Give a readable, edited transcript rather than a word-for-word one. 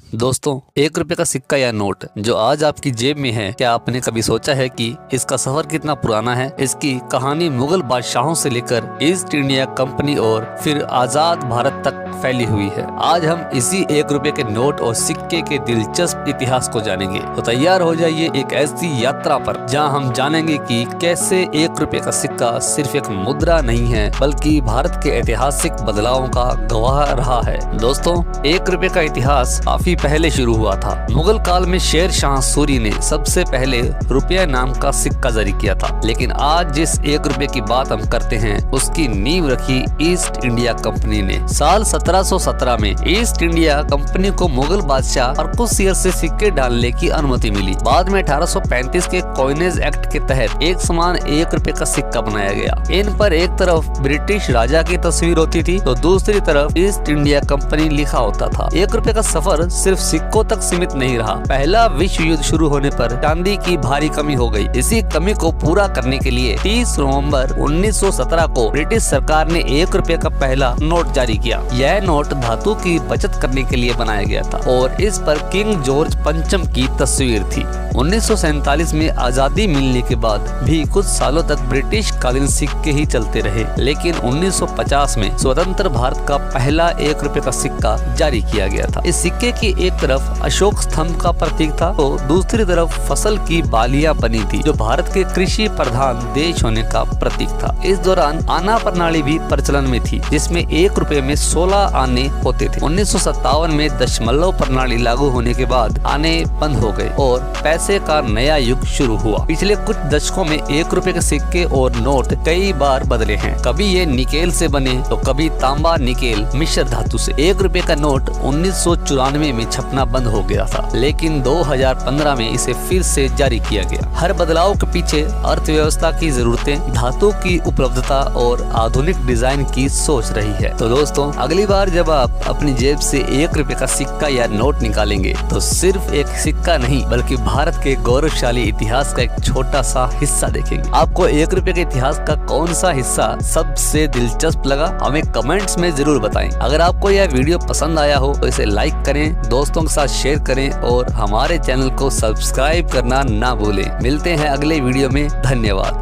दोस्तों, 1 रुपए का सिक्का या नोट जो आज आपकी जेब में है, क्या आपने कभी सोचा है कि इसका सफर कितना पुराना है। इसकी कहानी मुगल बादशाहों से लेकर ईस्ट इंडिया कंपनी और फिर आजाद भारत तक फैली हुई है। आज हम इसी 1 रुपए के नोट और सिक्के के दिलचस्प इतिहास को जानेंगे। तो तैयार हो जाइए एक ऐसी यात्रा पर जहां हम जानेंगे कि कैसे 1 रुपए का सिक्का सिर्फ एक मुद्रा नहीं है, बल्कि भारत के ऐतिहासिक बदलावों का गवाह रहा है। दोस्तों, 1 रुपए का इतिहास काफी पहले शुरू हुआ था। मुगल काल में शेर शाह सूरी ने सबसे पहले रुपया नाम का सिक्का जारी किया था। लेकिन आज जिस 1 रुपए की बात हम करते हैं, उसकी नींव रखी ईस्ट इंडिया कंपनी ने। साल 1717 में ईस्ट इंडिया कंपनी को मुगल बादशाह अर्कुसियर से सिक्के डालने की अनुमति मिली। बाद में 1835 के कॉइनेज एक्ट के तहत एक समान 1 रुपए का सिक्का बनाया गया। इन पर एक तरफ ब्रिटिश राजा की तस्वीर होती थी तो दूसरी तरफ ईस्ट इंडिया कंपनी लिखा होता था। 1 रुपए का सफर सिर्फ सिक्कों तक सीमित नहीं रहा। पहला विश्व युद्ध शुरू होने पर चांदी की भारी कमी हो गई। इसी कमी को पूरा करने के लिए 30 नवंबर 1917 को ब्रिटिश सरकार ने 1 रुपए का पहला नोट जारी किया। यह नोट धातु की बचत करने के लिए बनाया गया था और इस पर किंग जॉर्ज पंचम की तस्वीर थी। 1947 में आजादी मिलने के बाद भी कुछ सालों तक ब्रिटिश कालीन सिक्के ही चलते रहे, लेकिन 1950 में स्वतंत्र भारत का पहला 1 रुपए का सिक्का जारी किया गया था। इस सिक्के की एक तरफ अशोक स्तंभ का प्रतीक था तो दूसरी तरफ फसल की बालियां बनी थी, जो भारत के कृषि प्रधान देश होने का प्रतीक था। इस दौरान आना प्रणाली भी प्रचलन में थी, जिसमें 1 रुपए में 16 आने होते थे। 1957 में दशमलव प्रणाली लागू होने के बाद आने बंद हो गए और पैसे का नया युग शुरू हुआ। पिछले कुछ दशकों में 1 रुपए के सिक्के और नोट कई बार बदले हैं। कभी ये निकेल से बने तो कभी तांबा निकेल मिश्र धातु से। 1 रुपए का नोट 1994 में छपना बंद हो गया था, लेकिन 2015 में इसे फिर से जारी किया गया। हर बदलाव के पीछे अर्थव्यवस्था की जरूरतें, धातु की उपलब्धता और आधुनिक डिजाइन की सोच रही है। तो दोस्तों, अगली बार जब आप अपनी जेब से 1 रुपए का सिक्का या नोट निकालेंगे तो सिर्फ एक सिक्का नहीं, बल्कि भारत के गौरवशाली इतिहास का एक छोटा सा हिस्सा देखेंगे। आपको 1 रुपए के इतिहास का कौन सा हिस्सा सबसे दिलचस्प लगा, हमें कमेंट्स में जरूर बताएं। अगर आपको यह वीडियो पसंद आया हो तो इसे लाइक करें, दोस्तों के साथ शेयर करें और हमारे चैनल को सब्सक्राइब करना ना भूलें। मिलते हैं अगले वीडियो में। धन्यवाद।